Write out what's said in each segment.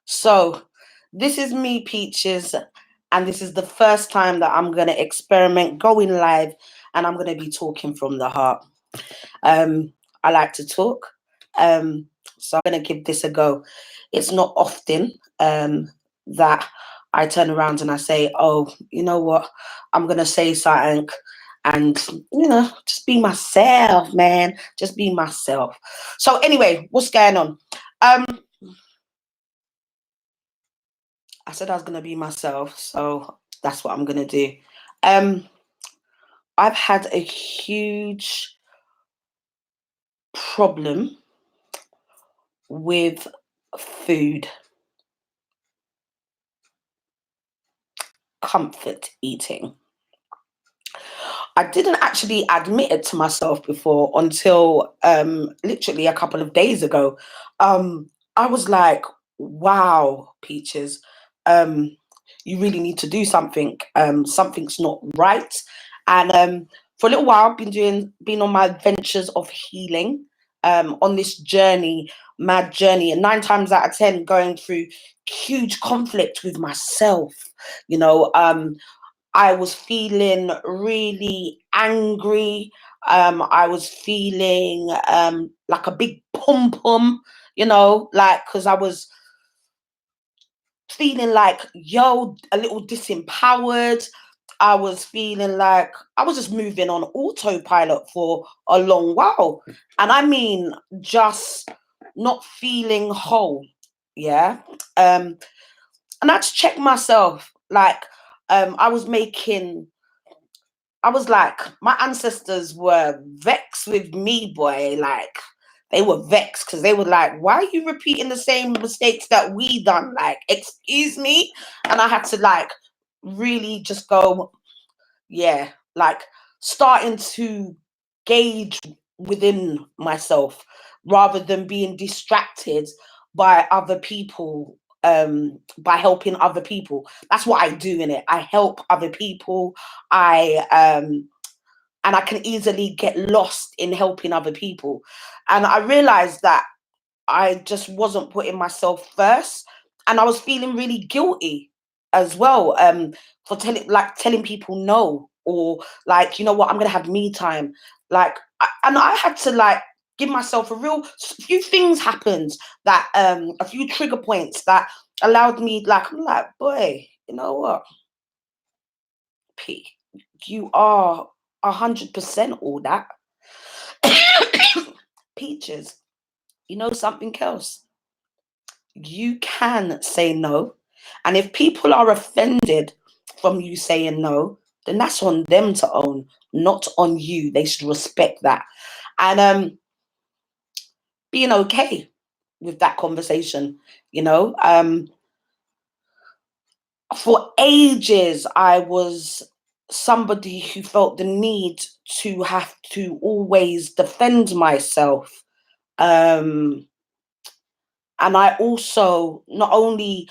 So, this is me, Peaches, and this is the first time that I'm going to experiment going live and I'm going to be talking from the heart. Um, I like to talk, um, so I'm going to give this a go. It's not often that I turn around and I say, oh, you know what, I'm going to say something and, just be myself, man, just be myself. So, anyway, what's going on? Um, I said I was gonna be myself, so that's what I'm gonna do. Um, I've had a huge problem with food, comfort eating. I didn't actually admit it to myself before until literally a couple of days ago. I was like, wow, Peaches, um, you really need to do something. Something's not right. And for a little while, I've been on my adventures of healing, on this journey, mad journey, and 9 times out of 10, going through huge conflict with myself. You know, I was feeling really angry. I was feeling like a big pum pum, like because I was feeling like, yo, a little disempowered. I was feeling like I was just moving on autopilot for a long while. And I mean, just not feeling whole. Yeah. And I had to check myself. Like, I was making I was like, my ancestors were vexed with me, boy. Like, they were vexed because they were like, why are you repeating the same mistakes that we done? Like, excuse me. And I had to like really just go, yeah, like starting to gauge within myself rather than being distracted by other people, by helping other people. That's what I do in it. I help other people. I and I can easily get lost in helping other people. And I realized that I just wasn't putting myself first, and I was feeling really guilty as well, for telling people no, or like, you know what, I'm gonna have me time. Like, and I had to like give myself a real few things happened, that a few trigger points that allowed me, like, I'm like, boy, you know what, P, you are 100% all that. Peaches, you know something else? You can say no. And if people are offended from you saying no, then that's on them to own, not on you. They should respect that. And being okay with that conversation, you know. For ages, I was somebody who felt the need to have to always defend myself. Um, and I also not only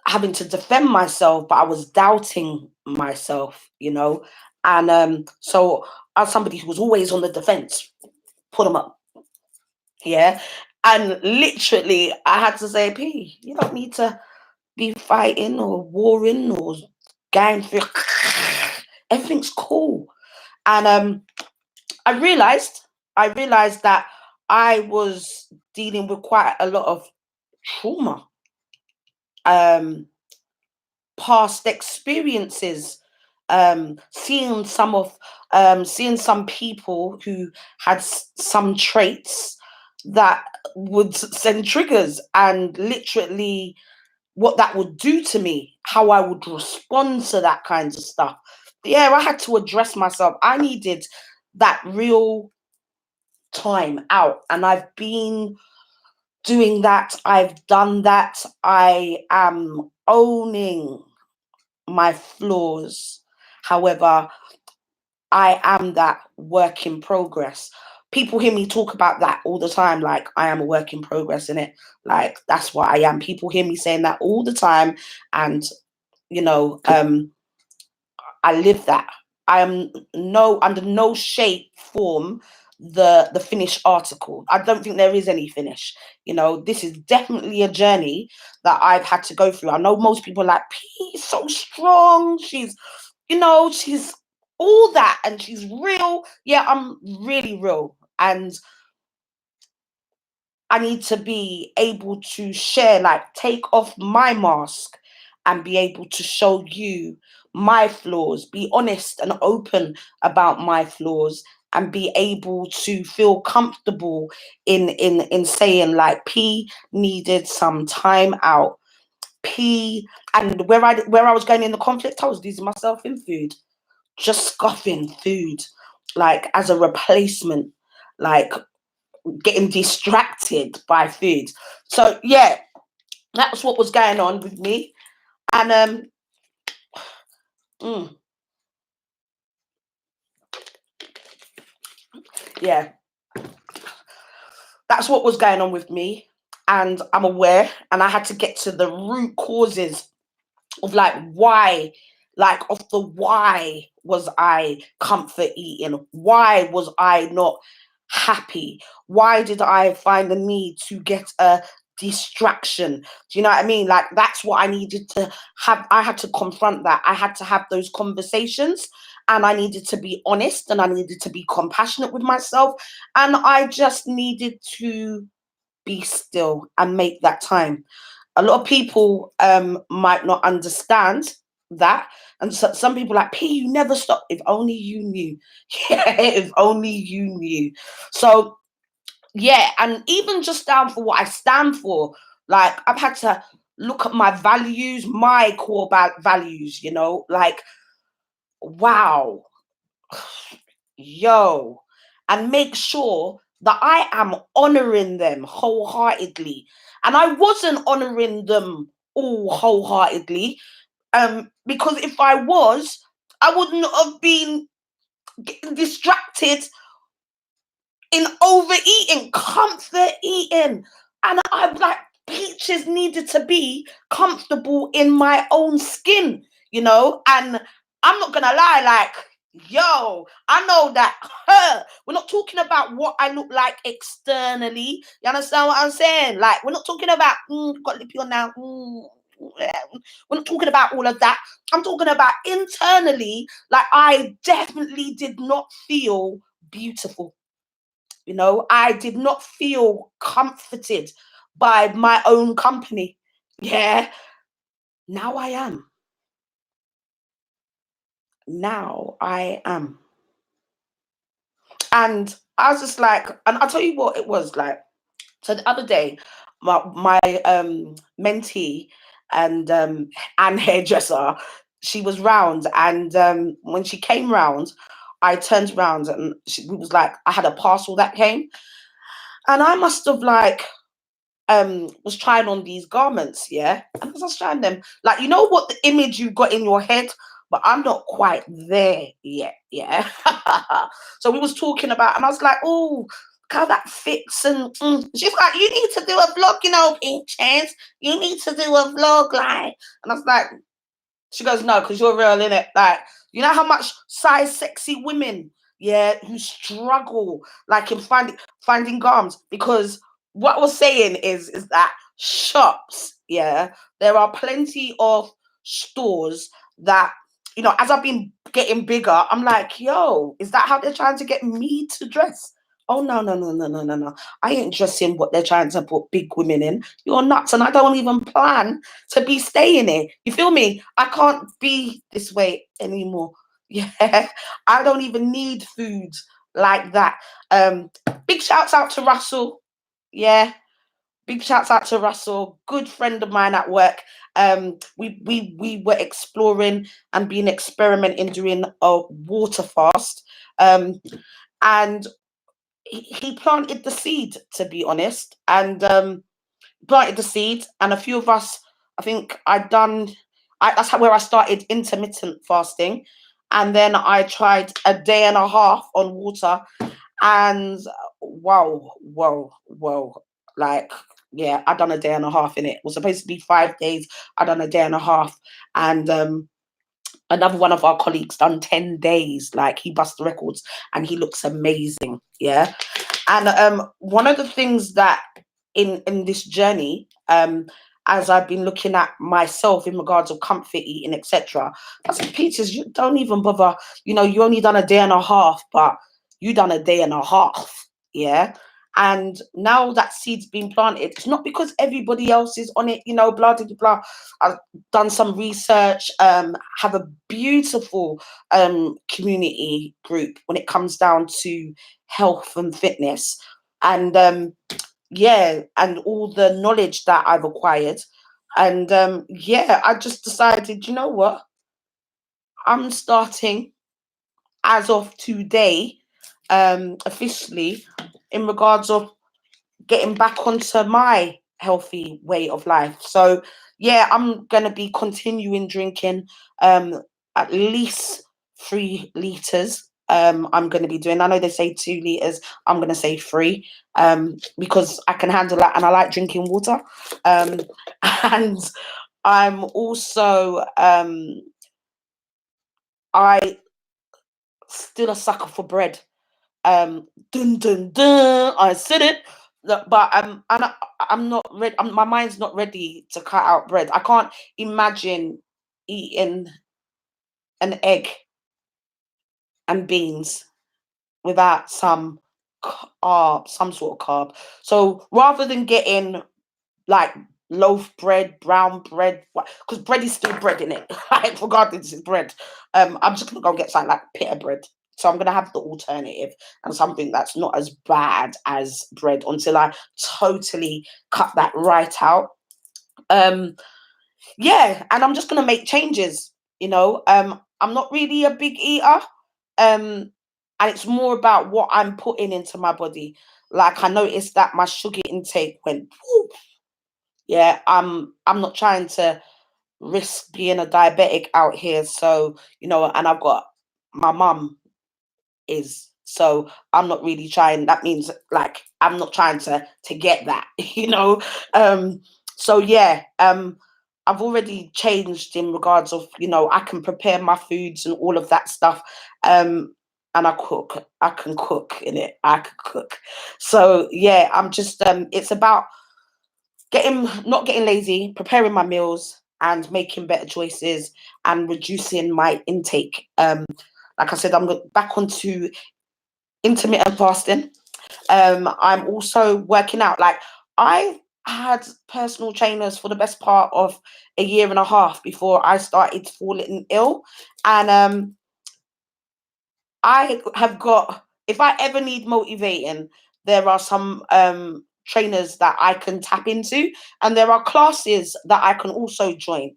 having to defend myself, but I was doubting myself, you know. And so as somebody who was always on the defense, put them up, yeah. And literally, I had to say, P, you don't need to be fighting or warring or going through. Everything's cool. And I realized that I was dealing with quite a lot of trauma, um, past experiences, seeing some people who had some traits that would send triggers, and literally what that would do to me, how I would respond to that kinds of stuff. Yeah, I had to address myself. I needed that real time out, and I've been doing that. I've done that. I am owning my flaws. However, I am that work in progress. People hear me talk about that all the time, like I am a work in progress in it. Like that's what I am. People hear me saying that all the time, and you know, I live that. I am no under no shape, form the finished article. I don't think there is any finish. You know, this is definitely a journey that I've had to go through. I know most people are like, P is so strong. She's, you know, she's all that and she's real. Yeah, I'm really real. And I need to be able to share, like take off my mask and be able to show you my flaws, be honest and open about my flaws, and be able to feel comfortable in saying like P needed some time out. P, and where I was going in the conflict, I was losing myself in food, just scoffing food, like as a replacement, like getting distracted by food. So yeah, that's what was going on with me. And mm, yeah, that's what was going on with me. And I'm aware, and I had to get to the root causes of like why, like of the why was I comfort eating? Why was I not happy? Why did I find the need to get a distraction? Do you know what I mean? Like that's what I needed to have. I had to confront that. I had to have those conversations, and I needed to be honest, and I needed to be compassionate with myself, and I just needed to be still and make that time. A lot of people might not understand that, and so, some people are like, P, you never stop. If only you knew. Yeah, if only you knew. So yeah, and even just down for what I stand for, like I've had to look at my values, my core values, you know, like wow, yo, and make sure that I am honoring them wholeheartedly. And I wasn't honoring them all wholeheartedly, because if I was, I wouldn't have been getting distracted in overeating, comfort eating. And I'm like, Peaches needed to be comfortable in my own skin, you know? And I'm not gonna lie, like, yo, I know that we're not talking about what I look like externally. You understand what I'm saying? Like, we're not talking about got lippy on now. Yeah. We're not talking about all of that. I'm talking about internally, like I definitely did not feel beautiful. You know, I did not feel comforted by my own company. Yeah. Now I am. Now I am. And I was just like, and I'll tell you what it was like. So the other day, my mentee and hairdresser, she was round, and when she came round, I turned around and she was like, I had a parcel that came, and I must have like was trying on these garments, yeah. And as I was trying them, like you know what the image you got in your head, but I'm not quite there yet, yeah. So we was talking about, and I was like, oh, how that fits, and she's like, you need to do a vlog, you know, Pink Chance. You need to do a vlog, like, and I was like, she goes, no, because you're real in it, like, you know how much size sexy women, yeah, who struggle like in finding garms, because what I was saying is that shops, yeah, there are plenty of stores that, you know, as I've been getting bigger, I'm like, yo, is that how they're trying to get me to dress? Oh no, no, no, no, no, no, no. I ain't dressing what they're trying to put big women in. You're nuts. And I don't even plan to be staying here. You feel me? I can't be this way anymore. Yeah. I don't even need food like that. Big shouts out to Russell. Yeah. Big shouts out to Russell, good friend of mine at work. We were exploring and being experimenting doing a water fast. And he planted the seed, to be honest, and planted the seed. And a few of us, I think that's how where I started intermittent fasting, and then I tried a day and a half on water, and wow, whoa, whoa, like yeah, I done a day and a half in it. It was supposed to be 5 days. I done a day and a half, and Another one of our colleagues done 10 days. Like, he bust the records and he looks amazing. Yeah. And one of the things that in this journey, as I've been looking at myself in regards of comfort eating, etc. I said, Peters, you don't even bother. You know, you only done a day and a half, but you done a day and a half. Yeah. And now that seed's been planted, it's not because everybody else is on it, you know, blah, blah, blah. I've done some research, have a beautiful community group when it comes down to health and fitness. And yeah, and all the knowledge that I've acquired. And yeah, I just decided, you know what? I'm starting as of today, officially, in regards of getting back onto my healthy way of life. So yeah, I'm gonna be continuing drinking at least 3 liters. I'm gonna be doing. I know they say 2 liters. I'm gonna say 3, because I can handle that, and I like drinking water. And I'm also I still a sucker for bread. Dun dun dun. I said it. But I'm not ready. My mind's not ready to cut out bread. I can't imagine eating an egg and beans without some carb, some sort of carb. So rather than getting like loaf bread, brown bread, because bread is still bread in it, like, regardless it's bread. I'm just gonna go get something like pita bread. So I'm gonna have the alternative and something that's not as bad as bread until I totally cut that right out. Yeah, and I'm just gonna make changes, you know. I'm not really a big eater. And it's more about what I'm putting into my body. Like, I noticed that my sugar intake went whoop. Yeah, I'm not trying to risk being a diabetic out here. So, you know, and I've got my mum is, so I'm not really trying. That means, like, I'm not trying to get that, you know. So yeah, I've already changed in regards of, you know, I can prepare my foods and all of that stuff. And I cook. I can cook in it. I can cook. So yeah, I'm just it's about not getting lazy, preparing my meals and making better choices and reducing my intake. Like I said, I'm back onto intermittent fasting. I'm also working out. Like, I had personal trainers for the best part of a year and a half before I started falling ill. And I have got, if I ever need motivating, there are some trainers that I can tap into, and there are classes that I can also join.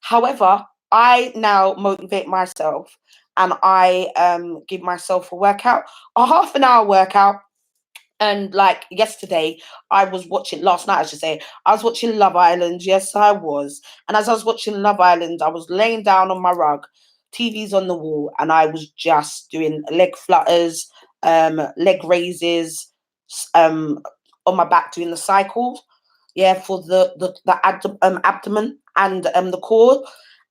However, I now motivate myself, and I give myself a workout, a half an hour workout. And like yesterday, last night, I should say, I was watching Love Island. Yes, I was. And as I was watching Love Island, I was laying down on my rug, TV's on the wall, and I was just doing leg flutters, leg raises, on my back, doing the cycle. Yeah, for the abdomen and the core.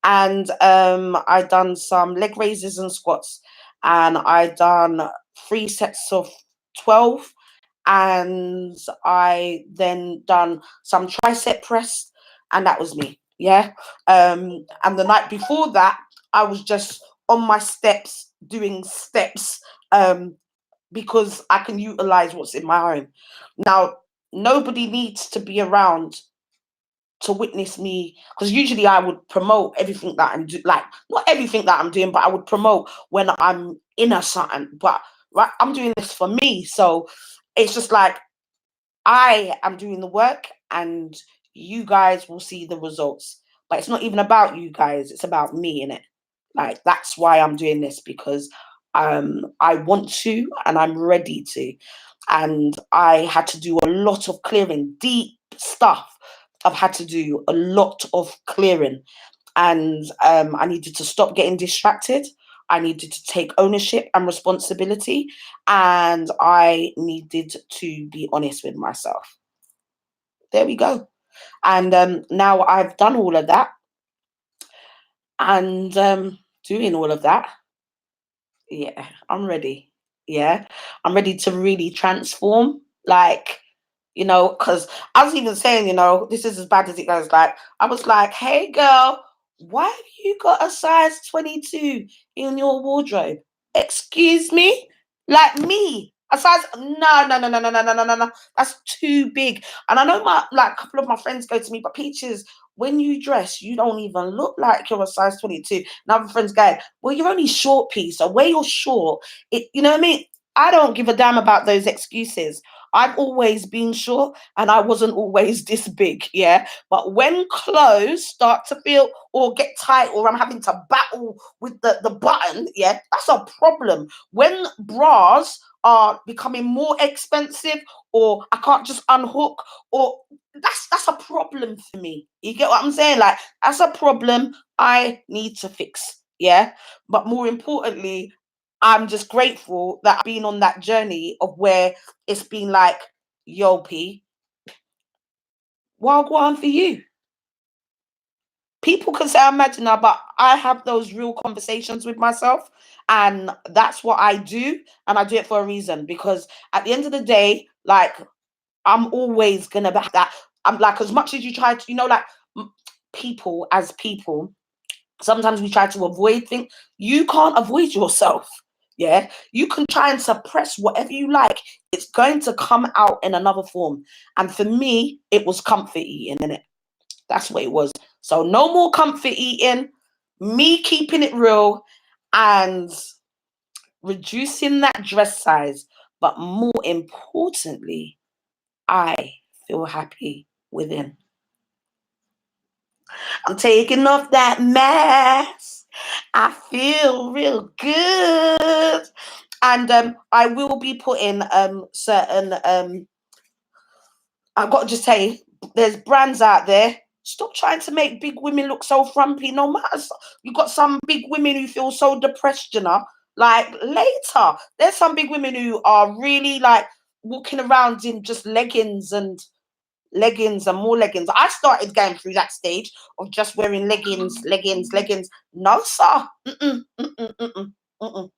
And I done some leg raises and squats, and I done 3 sets of 12, and I then done some tricep press, and that was me. Yeah. And the night before that, I was just on my steps doing steps, because I can utilize what's in my home. Now, nobody needs to be around to witness me, because usually I would promote everything that I'm doing, like, not everything that I'm doing, but I would promote when I'm in a something. But right, I'm doing this for me. So it's just like, I am doing the work and you guys will see the results. But it's not even about you guys, it's about me, in it. Like, that's why I'm doing this, because I want to and I'm ready to. And I had to do a lot of clearing, deep stuff. I've had to do a lot of clearing, and I needed to stop getting distracted. I needed to take ownership and responsibility, and I needed to be honest with myself. There we go. And now I've done all of that. and doing all of that, yeah, I'm ready. Yeah, I'm ready to really transform. Like, because I was even saying, this is as bad as it goes. Like, I was like, hey, girl, why have you got a size 22 in your wardrobe? Excuse me? Like me? A size? No, no, no, no, no, no, no, no, no, no. That's too big. And I know a couple of my friends go to me, but Peaches, when you dress, you don't even look like you're a size 22. And other friends go, well, you're only short piece. So where you're short, you know what I mean? I don't give a damn about those excuses. I've always been short and I wasn't always this big, yeah. But when clothes start to feel or get tight or I'm having to battle with the button, yeah, that's a problem. When bras are becoming more expensive or I can't just unhook, or that's a problem for me. You get what I'm saying? Like, that's a problem I need to fix, yeah. But more importantly, I'm just grateful that I've been on that journey of where it's been like, yo, P, well, go on for you. People can say I'm mad now, but I have those real conversations with myself. And that's what I do. And I do it for a reason, because at the end of the day, like, I'm always going to back that. I'm like, as much as you try to, like, people as people, sometimes we try to avoid things. You can't avoid yourself. Yeah, you can try and suppress whatever you like. It's going to come out in another form. And for me, it was comfort eating, innit? That's what it was. So no more comfort eating, me keeping it real and reducing that dress size. But more importantly, I feel happy within. I'm taking off that mask. I feel real good. And I will be putting certain I've got to just say, there's brands out there. Stop trying to make big women look so frumpy. No matter, you got some big women who feel so depressed, Like, later, there's some big women who are really like walking around in just leggings and more leggings. I started going through that stage of just wearing leggings. No, sir. Mm-mm, mm-mm, mm-mm, mm-mm.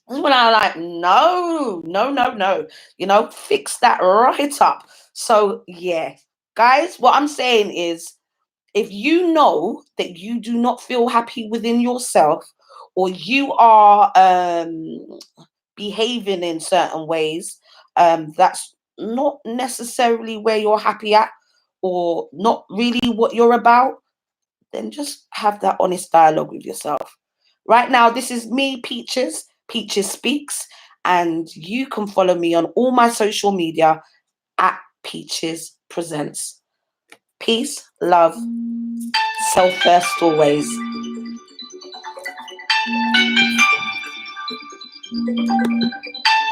This is when I like, no, no, no, no. Fix that right up. So yeah, guys, what I'm saying is, if you know that you do not feel happy within yourself, or you are behaving in certain ways, that's not necessarily where you're happy at, or not really what you're about, then just have that honest dialogue with yourself. Right now, this is me, Peaches. Peaches Speaks, and you can follow me on all my social media at Peaches Presents. Peace, love, self first always.